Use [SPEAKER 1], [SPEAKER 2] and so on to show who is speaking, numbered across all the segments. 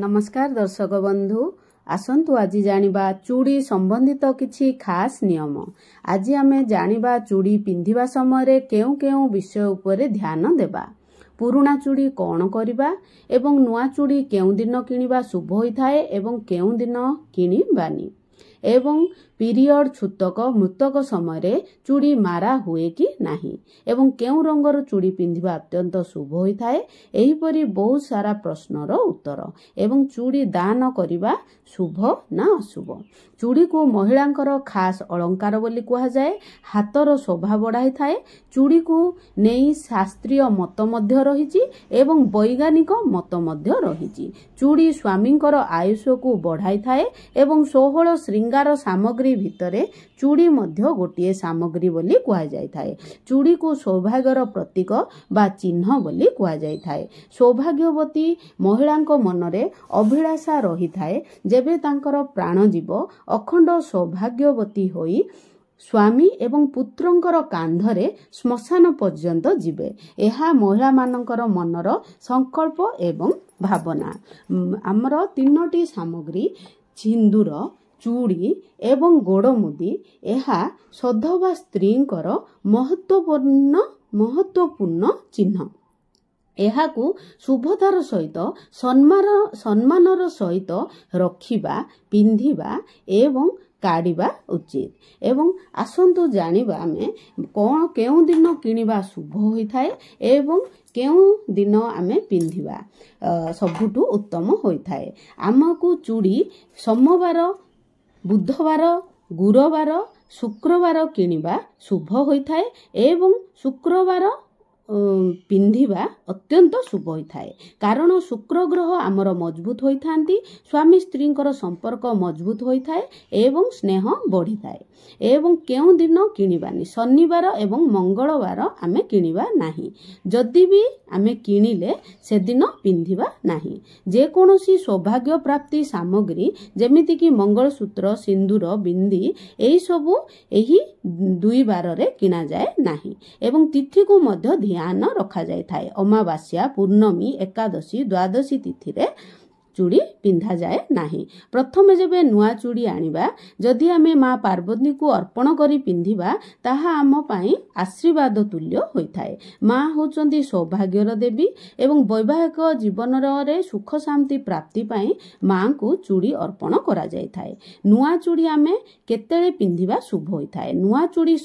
[SPEAKER 1] नमस्कार दर्शक बंधु आसंतु आज जानिबा चूड़ी संबंधित किछि खास नियम। आज आमे जानिबा चूड़ी पिंधिबा समय केउ केउ विषय उपरे ध्यान देबा। पुराना चूड़ी कौन करिबा एवं नुआ चूड़ी केउ दिन किनिबा शुभ होइथाए एवं केउ दिन किनिबानी एवं पीरियड छूतक मृतक समय चूड़ी मारा हुए कि नहीं एवं केउ रंगर चूड़ी पिंधिबा अत्यंत शुभ होइथाए। एहिपरि बहुत सारा प्रश्नर उत्तर एवं चूड़ी दान करिबा शुभ ना अशुभ। चूड़ी को महिलांकर खास अलंकार बोली कहा जाए। हाथर शोभा बढ़ाई थाए। चूड़ी को नेई शास्त्रीय मत मध्य रहिछि एवं वैज्ञानिक मत मध्य रहिछि। चूड़ी स्वामींकर आयुष को बढ़ाई थाए एवं 16 श्रृंगार सामग्री भितरे चूड़ी मध्य गोटे सामग्री बोली कहा जाय थाए। चूड़ी को सौभाग्यर प्रतीक बा चिन्ह बोली कहा जाय थाए। सौभाग्यवती महिलांको मनरे अभिलाषा रही थाए जेबे तांकर प्राण जीव अखंड सौभाग्यवती होई स्वामी एवं पुत्रंकर कांधरे श्मशान पर्यंत जीवे। एहा महिला मानकर मनर संकल्प एवं भावना। आमर 3टी सामग्री सिंदूर चूड़ी एवं गोड़मुदी एहा सधवा स्त्रींकर महत्वपूर्ण चिन्ह। एहाकू शुभतार सहित सम्मानर सहित रखिबा पिंधिबा एवं काढ़िबा उचित। एवं आसंतु जानिबा आमे कौन केउ दिन किनिबा शुभ होइथाए एवं केउ दिन आमे पिंधिबा सबुठु उत्तम होइथाए। आमकू चूड़ी सोमवार बुधवार गुरुवार शुक्रवार किनिबा शुभ होइथाए एवं शुक्रवार पिंधिबा अत्यंत शुभ होइथाए। कारण शुक्र ग्रह आमर मजबूत होइथांती। स्वामी स्त्रींकर संपर्क मजबूत होइथाए एवं स्नेह बढ़िथाए। एवं केउ दिन किनिबानी शनिवार एवं मंगलवार आमे किनिबा नाही। जदि भी आमे किनिले से दिन पिंधिबा नाही। जे कोनोसी सौभाग्य प्राप्ति सामग्री जेमिति कि मंगलसूत्र सिंदूर बिंदी एही सबु एही 2 बार रे किना जाए नाही। एवं तिथि को मध्य ध्यान रखा जाय थाए। अमावास्या पूर्णमी एकादशी द्वादशी तिथि रे चूड़ी पिंधा जाए नाही। प्रथमे जेबे नुआ चूड़ी आनिबा जदि आमे माँ पार्वती को अर्पण करी पिंधिबा ताहा आम पाई आशीर्वाद तुल्य होइथाए। माँ होचंदी सौभाग्यर देवी एवं वैवाहिक जीवन रे सुख शांति प्राप्ति पाई माँ को चूड़ी अर्पण करा जाय थाए। नुआ चूड़ी आमे केतेले पिंधिबा शुभ होइथाए। नुआ चूड़ी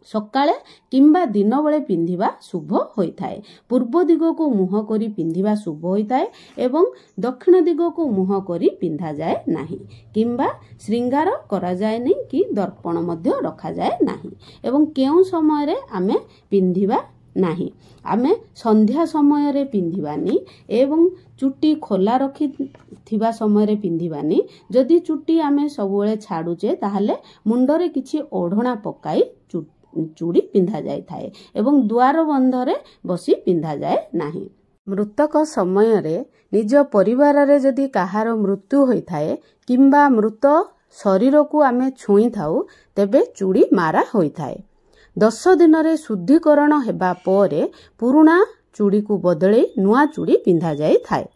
[SPEAKER 1] सकाळे किंबा दिन बेले पिंधिबा शुभ होइथाए। पूर्व दिग को मुह करी पिंधिबा शुभ होइथाए एवं दक्षिण दिग को मुह करी पिंधा जाए नाही किंबा श्रृंगार करा जाए नहीं कि दर्पण मध्य रखा जाए नाही। एवं केउ समय रे आमे पिंधिबा नाही। आमे संध्या समय रे पिंधिबानी एवं चुट्टी खोला रखी थिबा समय रे पिंधिबानी। जदि चुट्टी आमे सबुळे छाडुचे ताहाले मुंडरे किछि ओढणा पकाई चूड़ी पिंधा जाय थाए एवं द्वार बंधरे बसी पिंधा जाए नाही। मृतक समय रे निज परिवार रे जदि काहार मृत्यु होई थाए किंबा मृत शरीर को आमे छुई थाउ तेबे चूड़ी मारा होई थाए। 10 दिन रे शुद्धिकरण हेबा परे पुराना चूड़ी को बदले नुआ चूड़ी पिंधा जाय थाए।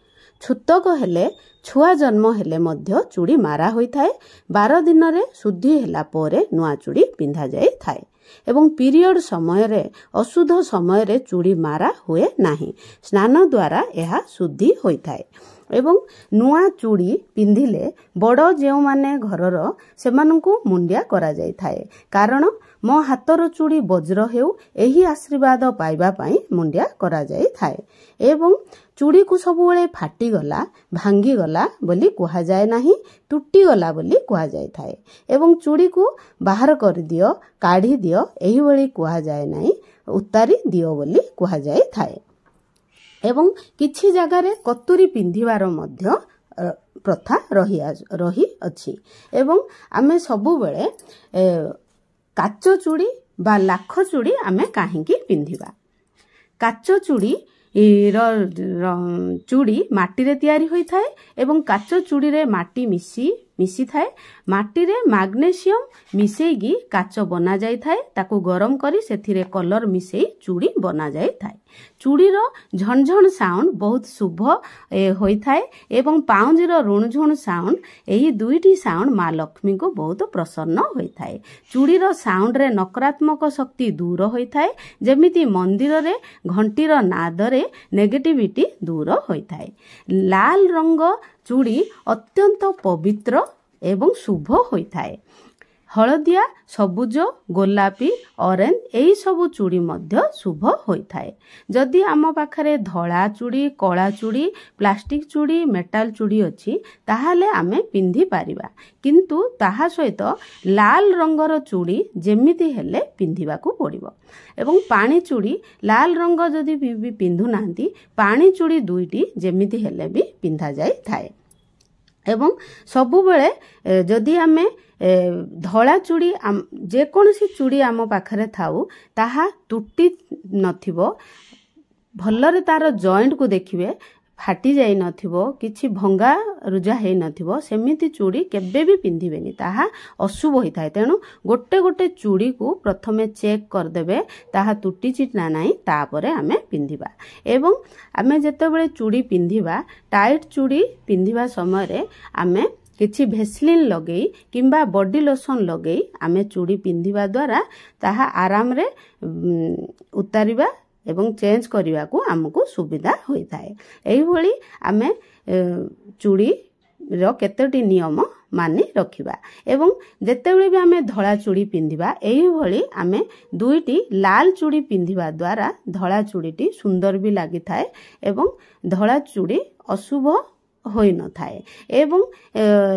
[SPEAKER 1] छूतक हेले छुआ जन्म हेले मध्य चूड़ी मारा होई थाए। 12 दिन रे शुद्धि हेला परे नुआ चूड़ी पिंधा जाय थाए। एवं पीरियड समय रे अशुद्ध समय रे चूड़ी मारा हुए नाही। स्नान द्वारा यह शुद्धि होई थाए। एवं नुआ चूड़ी पिंधिले बड़ जेउ माने घरर सेमानंकु मुंडिया करा जाय थाए। कारण मो हाथर चूड़ी वज्र हेउ एही आशीर्वाद पाइबा पाई मुंडिया करा जाय थाए। एवं चूड़ी को सबुळे फाटी गला भांगी गला बोली कहा जाए नाही टूटी गला बोली कहा जाय थाए। एवं चूड़ी को बाहर कर दियो काढ़ी दियो एही बोली कहा जाए नाही उतारी दियो बोली कहा जाय थाए। एवं किछि जगह रे कतुरी पिंधिबार मध्य प्रथा रही अछि। एवं आमे सबु बेले काच चूड़ी बा लाख चूड़ी आमे काहेकि पिंधिबा। काच चूड़ी चूड़ी माटी रे तैयारी होई थाए एवं काच चूड़ी रे माटी मिसी थाए। माटी रे मैग्नेशियम मिसेगी काच बना जाई थाए। ताकू गरम करी सेथिरे कलर मिसेई चूड़ी बना जाई थाए। चूड़ीर झणझण साउंड बहुत शुभ होई थाए एवं पाउंजीर ऋणझुण साउंड एही दुईटी साउंड माँ लक्ष्मी को बहुत प्रसन्न होई थाए। चूड़ीर साउंड रे नकारात्मक शक्ति दूर होई थाए। जेमिति मंदिर रे घंटीर नाद रे नेगेटिविटी दूर होई थाए। लाल रंग चूड़ी अत्यंत पवित्र एवं शुभ होई थाए। हलदिया सबुज गोलापी ऑरेंज एही सबु चूड़ी मध्य शुभ होई थाए। जदि आम पाखरे धला चूड़ी कला चूड़ी प्लास्टिक चूड़ी मेटाल चूड़ी अच्छी ताहाले आमे पिंधि पारिबा। किंतु ताहा सहित लाल रंगर चूड़ी जेमिति हेले पिंधिबाकू पड़िबो। एवं पानी चूड़ी लाल रंग जदि भी पिंधु नांती पानी चूड़ी दुईटी जेमिति हेले भी पिंधा जाई थाए। एवं सबु बेले जदि आमे धला चूड़ी जेकोसी चूड़ी आम पाखरे थाउ ताहा तुटी नथिबो। भलरे तार जॉइंट को देखिबे फाटी जाई नथिबो किछि भंगा रुजा हेई नथिबो। सेमिति चूड़ी केबे भी पिंधिबेनी ताहा अशुभ होई थाए। तेणु गोटे गोटे चूड़ी को प्रथमे चेक कर देबे ताहा तुटी चिटना नाही तापरे आमे पिंधिबा। एवं आमे जेतेबेले चूड़ी पिंधिबा टाइट चूड़ी पिंधिबा समय रे आमे किछि भेसलिन लगेई किंबा बॉडी लोशन लगेई आमे चूड़ी पिंधिबा द्वारा ताहा आराम रे उतारिबा एवं चेंज करने को आमको सुविधा होता है। यही भली आमे चूड़ी रो केतोटी नियम मानि रखिबा। एवं जेतेबेले भी आमे धला चूड़ी पिंधिबा एही भली आमे दुईटी लाल चूड़ी पिंधिबा द्वारा धला चूड़ीटी सुंदर भी लागि थाए एवं धला चूड़ी अशुभ होई न थाए। एवं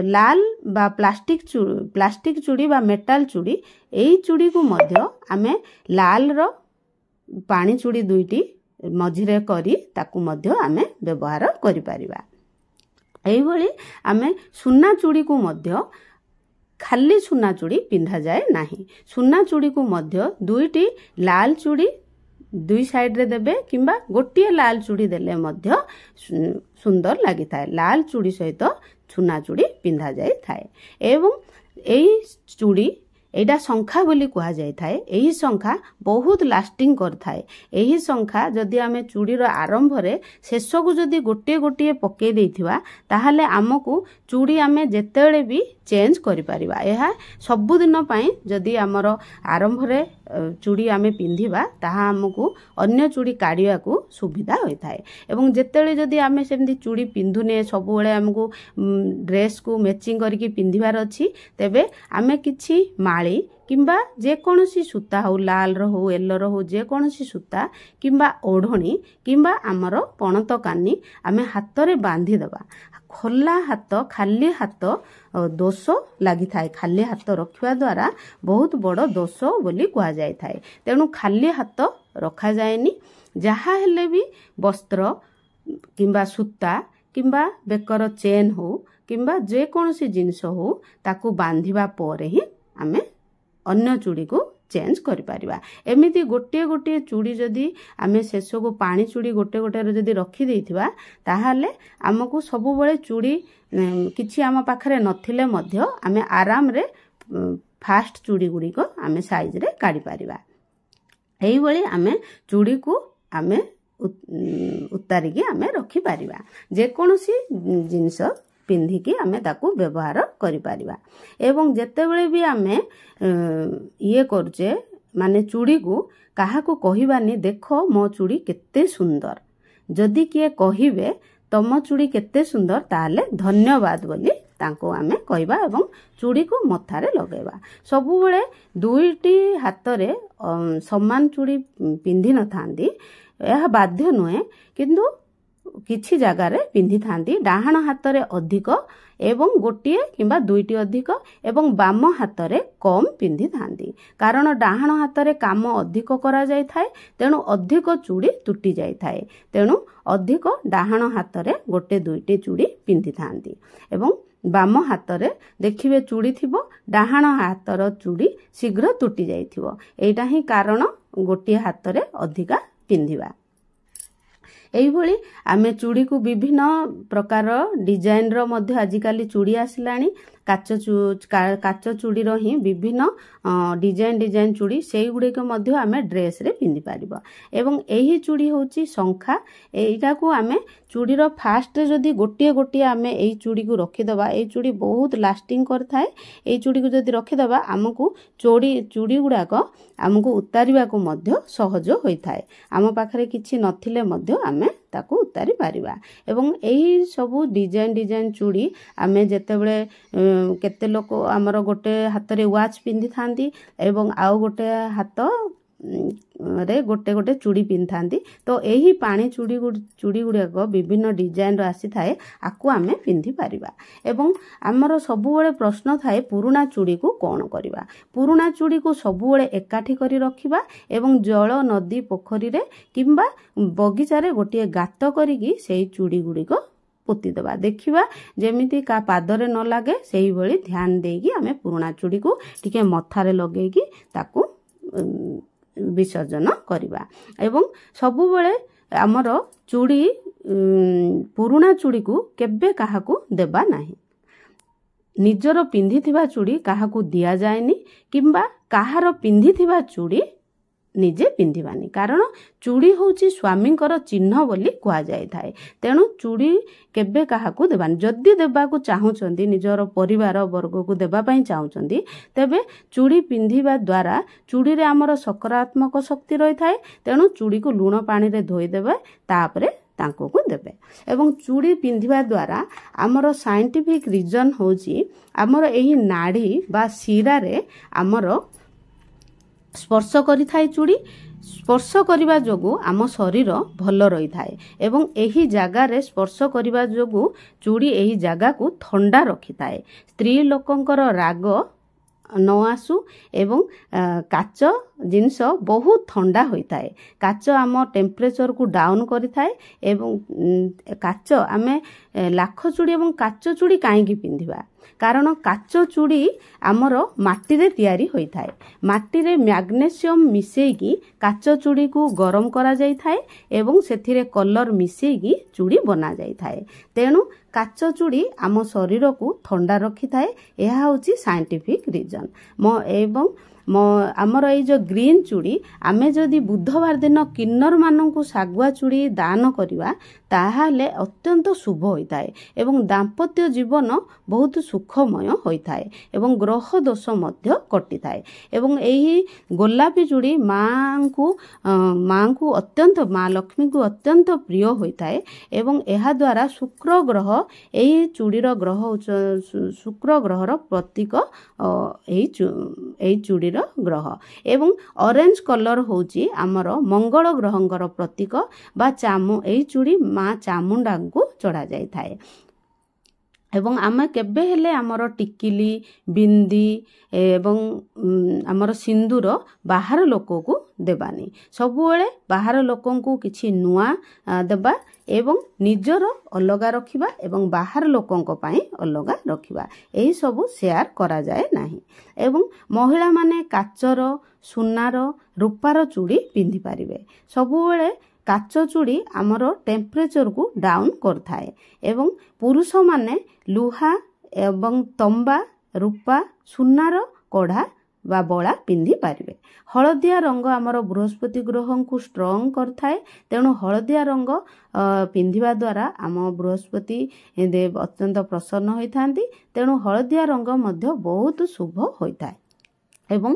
[SPEAKER 1] लाल बा प्लास्टिक चूड़ी बा मेटाल चूड़ी एही चूड़ी को मध्य आमे लाल रो पानी चूड़ी दुईटी मझिरे करी ताकू मध्य आमे व्यवहार करि परिबा। एही भली आमे सुना चूड़ी को मध्य खाली सुना चूड़ी पिंधा जाए नाही। सुना चूड़ी को मध्य दुईटी लाल चूड़ी दुई साइड रे देबे किंबा गोटिए लाल चूड़ी देले मध्य सुंदर लागि थाए। लाल चूड़ी सहित सुना चूड़ी पिंधा जाए थाए। एवं एही चूड़ी एटा शंखा बोली कहा जाय थाए। एही शंखा बहुत लास्टिंग कर थाए। एही शंखा जदि आमे चूड़ीर आरंभ रे शेष को जदि गोटे गोटे पके देथिबा ताहाले आमको चूड़ी आमे जेतेबेले भी चेंज करि परिबा। एहा सब दिन पई जदि हमर आरंभ रे चूड़ी आमे पिंधिबा ताहा हमको अन्य चूड़ी काढिया को सुविधा होय थाए। एवं जेतेबेले जदि आमे सेमति चूड़ी पिंधुने सब बेले हमको ड्रेस को मैचिंग करके पिंधिबार अछि तेबे आमे किछि माळी किंबा जेकोसी सूता हो लाल रो हो येलो रो हो जेकोसी सूता किंबा ओढ़णी किंबा आमर पणत कानी आमे हाथ रे बांधी दबा। खोला हाथ खाली हाथ दोष लगी थाए। खाली हाथ रखिवा द्वारा बहुत बड़ दोष बोली कहा जाय थाए। तेणु खाली हाथ रखा जाएनी। जहा हेले भी वस्त्र किंबा सूता किंबा बेकर चेन हो किंबा जेकोसी जिनिस हो ताकू बांधिबा परे ही आमे अन्य चूड़ी को चेंज करि परिबा। एमिति गोटे गोटे चूड़ी जदि आमे शेष को पानी चूड़ी गोटे गोटे जदि रखी देथिबा ताहाले हमको सब बेले चूड़ी किछि आम पाखरे नथिले मध्य आमे आराम रे फास्ट चूड़ी गुडी को आमे साइज रे काढी परिबा। एही भली आमे चूड़ी को आमे उतारिकी आमे रखी परिबा। जे कोनोसी जिनिस पिंधिकी आमे ताकू व्यवहार करि परिबा। एवं जेतेबेले भी आमे ये करचे माने चूड़ी को काहा को कहिबानी देखो मो चूड़ी केते सुंदर। जदि किए कहिबे तम चूड़ी केते सुंदर ताले धन्यवाद बोली तांको आमे कहबा एवं चूड़ी को मथारे लगेबा। सबु बेले दुईटी हाथ रे समान चूड़ी पिंधि न थांदी यह बाध्य नुहे किंतु किछि जगार पिंधि थांदी। डाहाण हाथ रे अधिक एवं गोटिए किंबा दुईटी अधिक एवं बाम हाथ रे कम पिंधि थांदी। कारण डाहाण हाथ रे काम अधिक करा जाय थाए तेणु अधिक चूड़ी तुटी जाय थाए। तेणु अधिक डाहाण हाथ रे गोटे दुईटी चूड़ी पिंधि थांदी। एवं बाम हाथ रे देखिबे चूड़ी थिबो डाहाण हाथर चूड़ी शीघ्र तुटी जाइथिबो। एटा ही कारण गोटिए हाथ रे अधिका पिंधिबा। এইଭଳି ଆମେ ଚୁଡ଼ିକୁ ବିଭିନ୍ନ ପ୍ରକାର ଡିଜାଇନର ମଧ୍ୟ ଆଜିକାଲି ଚୁଡ଼ି ଆସିଲାଣି। କାଚ ଚୁଡ଼ିର ହିଁ ବିଭିନ୍ନ ଡିଜାଇନ ଚୁଡ଼ି ସେଇଗୁଡ଼ିକ ମଧ୍ୟ ଆମେ ଡ୍ରେସରେ ପିନ୍ଧିପାରିବା। ଏବଂ ଏହି ଚୁଡ଼ି ହେଉଛି ଶଙ୍ଖା। ଏଇଟାକୁ ଆମେ ଚୁଡ଼ିର ଫାଷ୍ଟରେ ଯଦି ଗୋଟିଏ ଆମେ ଏଇ ଚୁଡ଼ିକୁ ରଖିଦେବା, ଏଇ ଚୁଡ଼ି ବହୁତ ଲାଷ୍ଟିଂ କରିଥାଏ। ଏଇ ଚୁଡ଼ିକୁ ଯଦି ରଖିଦେବା ଆମକୁ ଚୁଡ଼ି ଗୁଡ଼ାକ ଆମକୁ ଉତାରିବାକୁ ମଧ୍ୟ ସହଜ ହୋଇଥାଏ। ଆମ ପାଖରେ କିଛି ନଥିଲେ ମଧ୍ୟ ଆମେ ତାକୁ ଉତାରି ପାରିବା। ଏବଂ ଏହି ସବୁ ଡିଜାଇନ ଚୁଡ଼ି ଆମେ ଯେତେବେଳେ କେତେ ଲୋକ ଆମର ଗୋଟେ ହାତରେ ୱାଚ୍ ପିନ୍ଧିଥାନ୍ତି ଏବଂ ଆଉ ଗୋଟେ ହାତରେ ଗୋଟେ ଚୁଡ଼ି ପିନ୍ଧିଥାନ୍ତି। ତ ଏହି ପାଣି ଚୁଡ଼ି ଗୁଡ଼ାକ ବିଭିନ୍ନ ଡିଜାଇନର ଆସିଥାଏ, ଆକୁ ଆମେ ପିନ୍ଧିପାରିବା। ଏବଂ ଆମର ସବୁବେଳେ ପ୍ରଶ୍ନ ଥାଏ ପୁରୁଣା ଚୁଡ଼ିକୁ କ'ଣ କରିବା। ପୁରୁଣା ଚୁଡ଼ିକୁ ସବୁବେଳେ ଏକାଠି କରି ରଖିବା ଏବଂ ଜଳ, ନଦୀ, ପୋଖରୀରେ କିମ୍ବା ବଗିଚାରେ ଗୋଟିଏ ଗାତ କରିକି ସେଇ ଚୁଡ଼ି ଗୁଡ଼ିକ ପୋତିଦେବା। ଦେଖିବା ଯେମିତି କା ପାଦରେ ନ ଲାଗେ ସେଇଭଳି ଧ୍ୟାନ ଦେଇକି ଆମେ ପୁରୁଣା ଚୁଡ଼ିକୁ ଟିକେ ମଥାରେ ଲଗେଇକି ତାକୁ ବିସର୍ଜନ କରିବା। ଏବଂ ସବୁବେଳେ ଆମର ପୁରୁଣା ଚୁଡ଼ିକୁ କେବେ କାହାକୁ ଦେବା ନାହିଁ। ନିଜର ପିନ୍ଧିଥିବା ଚୁଡ଼ି କାହାକୁ ଦିଆଯାଏନି କିମ୍ବା କାହାର ପିନ୍ଧିଥିବା ଚୁଡ଼ି ନିଜେ ପିନ୍ଧିବାନି, କାରଣ ଚୁଡ଼ି ହେଉଛି ସ୍ୱାମୀଙ୍କର ଚିହ୍ନ ବୋଲି କୁହାଯାଇଥାଏ। ତେଣୁ ଚୁଡ଼ି କେବେ କାହାକୁ ଦେବାନି। ଯଦି ଦେବାକୁ ଚାହୁଁଛନ୍ତି, ନିଜର ପରିବାର ବର୍ଗକୁ ଦେବା ପାଇଁ ଚାହୁଁଛନ୍ତି, ତେବେ ଚୁଡ଼ି ପିନ୍ଧିବା ଦ୍ୱାରା ଚୁଡ଼ିରେ ଆମର ସକାରାତ୍ମକ ଶକ୍ତି ରହିଥାଏ। ତେଣୁ ଚୁଡ଼ିକୁ ଲୁଣ ପାଣିରେ ଧୋଇଦେବେ, ତାପରେ ତାଙ୍କୁ ଦେବେ। ଏବଂ ଚୁଡ଼ି ପିନ୍ଧିବା ଦ୍ୱାରା ଆମର ସାଇଣ୍ଟିଫିକ ରିଜନ ହେଉଛି ଆମର ଏହି ନାଡ଼ି ବା ଶିରାରେ ଆମର ସ୍ପର୍ଶ କରିଥାଏ। ଚୁଡ଼ି ସ୍ପର୍ଶ କରିବା ଯୋଗୁଁ ଆମ ଶରୀର ଭଲ ରହିଥାଏ ଏବଂ ଏହି ଜାଗାରେ ସ୍ପର୍ଶ କରିବା ଯୋଗୁଁ ଚୁଡ଼ି ଏହି ଜାଗାକୁ ଥଣ୍ଡା ରଖିଥାଏ। ସ୍ତ୍ରୀ ଲୋକଙ୍କର ରାଗ ନ ଆସୁ ଏବଂ କାଚ ଜିନିଷ ବହୁତ ଥଣ୍ଡା ହୋଇଥାଏ। କାଚ ଆମ ଟେମ୍ପରେଚରକୁ ଡାଉନ୍ କରିଥାଏ ଏବଂ କାଚ ଆମେ ଲାଖ ଚୁଡ଼ି ଏବଂ କାଚ ଚୁଡ଼ି କାହିଁକି ପିନ୍ଧିବା? କାରଣ କାଚ ଚୁଡ଼ି ଆମର ମାଟିରେ ତିଆରି ହୋଇଥାଏ। ମାଟିରେ ମ୍ୟାଗ୍ନେସିୟମ୍ ମିଶେଇକି କାଚ ଚୁଡ଼ିକୁ ଗରମ କରାଯାଇଥାଏ ଏବଂ ସେଥିରେ କଲର ମିଶେଇକି ଚୁଡ଼ି ବନାଯାଇଥାଏ। ତେଣୁ କାଚ ଚୁଡ଼ି ଆମ ଶରୀରକୁ ଥଣ୍ଡା ରଖିଥାଏ। ଏହା ହେଉଛି ସାଇଣ୍ଟିଫିକ ରିଜନ। ଏବଂ ଆମର ଏଇ ଯେଉଁ ଗ୍ରୀନ୍ ଚୁଡ଼ି ଆମେ ଯଦି ବୁଧବାର ଦିନ କିନ୍ନରମାନଙ୍କୁ ଶାଗୁଆ ଚୁଡ଼ି ଦାନ କରିବା ତାହେଲେ ଅତ୍ୟନ୍ତ ଶୁଭ ହୋଇଥାଏ ଏବଂ ଦାମ୍ପତ୍ୟ ଜୀବନ ବହୁତ ସୁଖମୟ ହୋଇଥାଏ ଏବଂ ଗ୍ରହ ଦୋଷ ମଧ୍ୟ କଟିଥାଏ। ଏବଂ ଏହି ଗୋଲାପୀ ଚୁଡ଼ି ମାଙ୍କୁ ଅତ୍ୟନ୍ତ, ମା ଲକ୍ଷ୍ମୀଙ୍କୁ ଅତ୍ୟନ୍ତ ପ୍ରିୟ ହୋଇଥାଏ ଏବଂ ଏହାଦ୍ୱାରା ଶୁକ୍ର ଗ୍ରହ, ଏହି ଚୁଡ଼ିର ଗ୍ରହ ଶୁକ୍ର ଗ୍ରହର ପ୍ରତୀକ ଏହି ଚୁଡ଼ିର ଗ୍ରହ। ଏବଂ ଅରେଞ୍ଜ କଲର ହେଉଛି ଆମର ମଙ୍ଗଳ ଗ୍ରହଙ୍କର ପ୍ରତୀକ ବା ଏହି ଚୁଡ଼ି ମା ଚାମୁଣ୍ଡାଙ୍କୁ ଚଢ଼ାଯାଇଥାଏ। ଏବଂ ଆମେ କେବେ ହେଲେ ଆମର ଟିକିଲି, ବିନ୍ଦି ଏବଂ ଆମର ସିନ୍ଦୁର ବାହାର ଲୋକକୁ ଦେବାନି। ସବୁବେଳେ ବାହାର ଲୋକଙ୍କୁ କିଛି ନୂଆ ଦେବା ଏବଂ ନିଜର ଅଲଗା ରଖିବା ଏବଂ ବାହାର ଲୋକଙ୍କ ପାଇଁ ଅଲଗା ରଖିବା। ଏହିସବୁ ସେୟାର କରାଯାଏ ନାହିଁ। ଏବଂ ମହିଳାମାନେ କାଚର, ସୁନାର, ରୂପାର ଚୁଡ଼ି ପିନ୍ଧିପାରିବେ। ସବୁବେଳେ କାଚ ଚୁଡ଼ି ଆମର ଟେମ୍ପରେଚରକୁ ଡାଉନ୍ କରିଥାଏ ଏବଂ ପୁରୁଷମାନେ ଲୁହା ଏବଂ ତମ୍ବା, ରୂପା, ସୁନାର କଢ଼ା ବା ବଳା ପିନ୍ଧିପାରିବେ। ହଳଦିଆ ରଙ୍ଗ ଆମର ବୃହସ୍ପତି ଗ୍ରହଙ୍କୁ ଷ୍ଟ୍ରଙ୍ଗ କରିଥାଏ। ତେଣୁ ହଳଦିଆ ରଙ୍ଗ ପିନ୍ଧିବା ଦ୍ୱାରା ଆମ ବୃହସ୍ପତି ଦେବ ଅତ୍ୟନ୍ତ ପ୍ରସନ୍ନ ହୋଇଥାନ୍ତି। ତେଣୁ ହଳଦିଆ ରଙ୍ଗ ମଧ୍ୟ ବହୁତ ଶୁଭ ହୋଇଥାଏ। ଏବଂ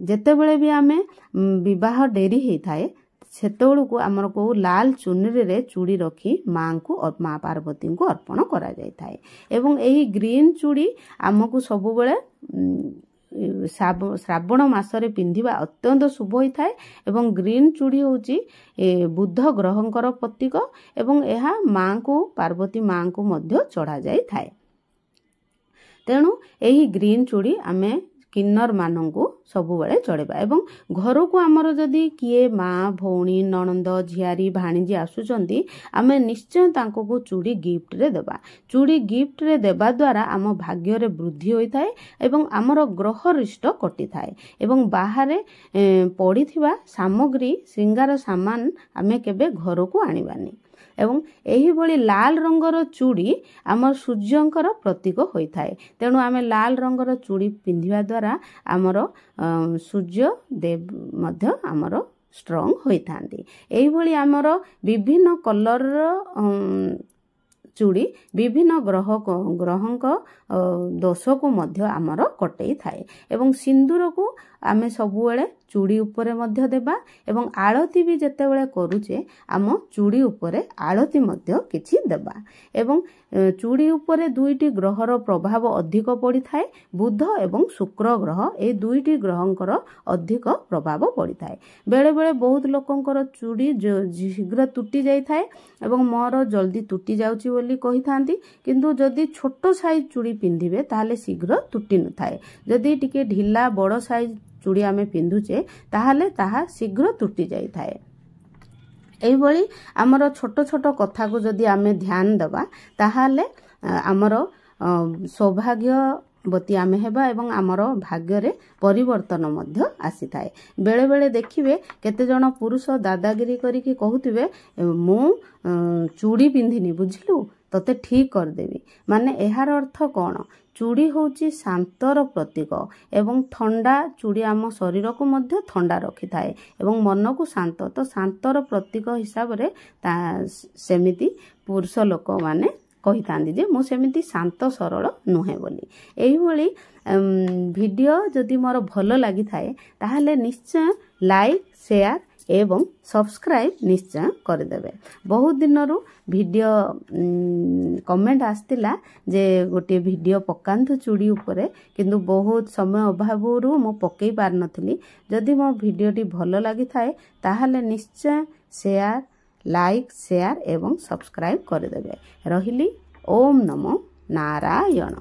[SPEAKER 1] ଯେତେବେଳେ ବି ଆମେ ବିବାହ ଡେରି ହେଇଥାଏ ସେତେବେଳକୁ ଆମର କେଉଁ ଲାଲ ଚୁନରିରେ ଚୁଡ଼ି ରଖି ମା ପାର୍ବତୀଙ୍କୁ ଅର୍ପଣ କରାଯାଇଥାଏ। ଏବଂ ଏହି ଗ୍ରୀନ୍ ଚୁଡ଼ି ଆମକୁ ସବୁବେଳେ ଶ୍ରାବଣ ମାସରେ ପିନ୍ଧିବା ଅତ୍ୟନ୍ତ ଶୁଭ ହୋଇଥାଏ। ଏବଂ ଗ୍ରୀନ୍ ଚୁଡ଼ି ହେଉଛି ବୁଧ ଗ୍ରହଙ୍କର ପ୍ରତୀକ ଏବଂ ଏହା ପାର୍ବତୀ ମାଙ୍କୁ ମଧ୍ୟ ଚଢ଼ାଯାଇଥାଏ। ତେଣୁ ଏହି ଗ୍ରୀନ୍ ଚୁଡ଼ି ଆମେ କିନ୍ନର ମାନଙ୍କୁ ସବୁବେଳେ ଚଳେଇବା। ଏବଂ ଘରକୁ ଆମର ଯଦି କିଏ ମା ଭଉଣୀ ନଣନ୍ଦ ଝିଆରୀ ଭାଣିଜୀ ଆସୁଛନ୍ତି ଆମେ ନିଶ୍ଚୟ ତାଙ୍କୁ ଚୁଡ଼ି ଗିଫ୍ଟରେ ଦେବା। ଚୁଡ଼ି ଗିଫ୍ଟରେ ଦେବା ଦ୍ୱାରା ଆମ ଭାଗ୍ୟରେ ବୃଦ୍ଧି ହୋଇଥାଏ ଏବଂ ଆମର ଗ୍ରହରିଷ୍ଟ କଟିଥାଏ। ଏବଂ ବାହାରେ ପଡ଼ିଥିବା ସାମଗ୍ରୀ ଶୃଙ୍ଗାର ସାମାନ ଆମେ କେବେ ଘରକୁ ଆଣିବାନି। ଏବଂ ଏହିଭଳି ଲାଲ ରଙ୍ଗର ଚୁଡ଼ି ଆମର ସୂର୍ଯ୍ୟଙ୍କର ପ୍ରତୀକ ହୋଇଥାଏ। ତେଣୁ ଆମେ ଲାଲ ରଙ୍ଗର ଚୁଡ଼ି ପିନ୍ଧିବା ଦ୍ୱାରା ଆମର ସୂର୍ଯ୍ୟ ଦେବ ମଧ୍ୟ ଆମର ଷ୍ଟ୍ରଙ୍ଗ ହୋଇଥାନ୍ତି। ଏହିଭଳି ଆମର ବିଭିନ୍ନ କଲରର ଚୁଡ଼ି ବିଭିନ୍ନ ଗ୍ରହଙ୍କ ଦୋଷକୁ ମଧ୍ୟ ଆମର କଟେଇଥାଏ। ଏବଂ ସିନ୍ଦୁରକୁ ଆମେ ସବୁବେଳେ ଚୁଡ଼ି ଉପରେ ମଧ୍ୟ ଦେବା। ଏବଂ ଆଳତି ବି ଯେତେବେଳେ କରୁଛେ ଆମ ଚୁଡ଼ି ଉପରେ ଆଳତି ମଧ୍ୟ କିଛି ଦେବା। ଏବଂ ଚୁଡ଼ି ଉପରେ ଦୁଇଟି ଗ୍ରହର ପ୍ରଭାବ ଅଧିକ ପଡ଼ିଥାଏ। ବୁଧ ଏବଂ ଶୁକ୍ର ଗ୍ରହ এই ଦୁଇଟି ଗ୍ରହଙ୍କର ଅଧିକ ପ୍ରଭାବ ପଡ଼ିଥାଏ। ବେଳେବେଳେ ବହୁତ ଲୋକଙ୍କର ଚୁଡ଼ି ଶୀଘ୍ର ତୁଟି ଯାଇଥାଏ ଏବଂ ମୋର ଜଲ୍ଦି ତୁଟି ଯାଉଛି ବୋଲି କହିଥାନ୍ତି। କିନ୍ତୁ ଯଦି ଛୋଟ ସାଇଜ ଚୁଡ଼ି ପିନ୍ଧିବେ ତାହେଲେ ଶୀଘ୍ର ତୁଟି ନଥାଏ। ଯଦି ଟିକେ ଢିଲା ବଡ଼ ସାଇଜ ଚୁଡ଼ି ଆମେ ପିନ୍ଧୁଛେ ତାହେଲେ ତାହା ଶୀଘ୍ର ତୁଟି ଯାଇଥାଏ। এইভাবে আমার ছোট ছোট কথাକୁ যদি ଆମେ ଧ୍ୟାନ ଦେବା ତାହେଲେ ଆମର ସୌଭାଗ୍ୟବତୀ ଆମେ ହେବା ଏବଂ ଆମର ଭାଗ୍ୟରେ ପରିବର୍ତ୍ତନ ମଧ୍ୟ ଆସିଥାଏ। ବେଳେ ବେଳେ ଦେଖିବେ କେତେଜଣ ପୁରୁଷ ଦାଦାଗିରି କରିକି କହୁଥିବେ ମୁଁ ଚୁଡ଼ି ପିନ୍ଧିନି ବୁଝିଲୁ ତତେ ଠିକ କରିଦେବି। ମାନେ ଏହାର ଅର୍ଥ କ'ଣ? ଚୁଡ଼ି ହେଉଛି ଶାନ୍ତର ପ୍ରତୀକ ଏବଂ ଥଣ୍ଡା ଚୁଡ଼ି ଆମ ଶରୀରକୁ ମଧ୍ୟ ଥଣ୍ଡା ରଖିଥାଏ ଏବଂ ମନକୁ ଶାନ୍ତ। ତ ଶାନ୍ତର ପ୍ରତୀକ ହିସାବରେ ସେମିତି ପୁରୁଷ ଲୋକମାନେ କହିଥାନ୍ତି ଯେ ମୁଁ ସେମିତି ଶାନ୍ତ ସରଳ ନୁହେଁ ବୋଲି। ଏହିଭଳି ଭିଡ଼ିଓ ଯଦି ମୋର ଭଲ ଲାଗିଥାଏ ତାହେଲେ ନିଶ୍ଚୟ ଲାଇକ୍ ସେୟାର ଏବଂ ସବସ୍କ୍ରାଇବ୍ ନିଶ୍ଚୟ କରିଦେବେ। ବହୁତ ଦିନରୁ ଭିଡ଼ିଓ କମେଣ୍ଟ ଆସିଥିଲା ଯେ ଗୋଟିଏ ଭିଡ଼ିଓ ପକାନ୍ତୁ ଚୁଡ଼ି ଉପରେ, କିନ୍ତୁ ବହୁତ ସମୟ ଅଭାବରୁ ମୁଁ ପକାଇ ପାରିନଥିଲି। ଯଦି ମୋ ଭିଡ଼ିଓଟି ଭଲ ଲାଗିଥାଏ ତାହେଲେ ନିଶ୍ଚୟ ସେୟାର ଲାଇକ୍ ସେୟାର ଏବଂ ସବସ୍କ୍ରାଇବ୍ କରିଦେବେ। ରହିଲି। ଓମ୍ ନମୋ ନାରାୟଣ।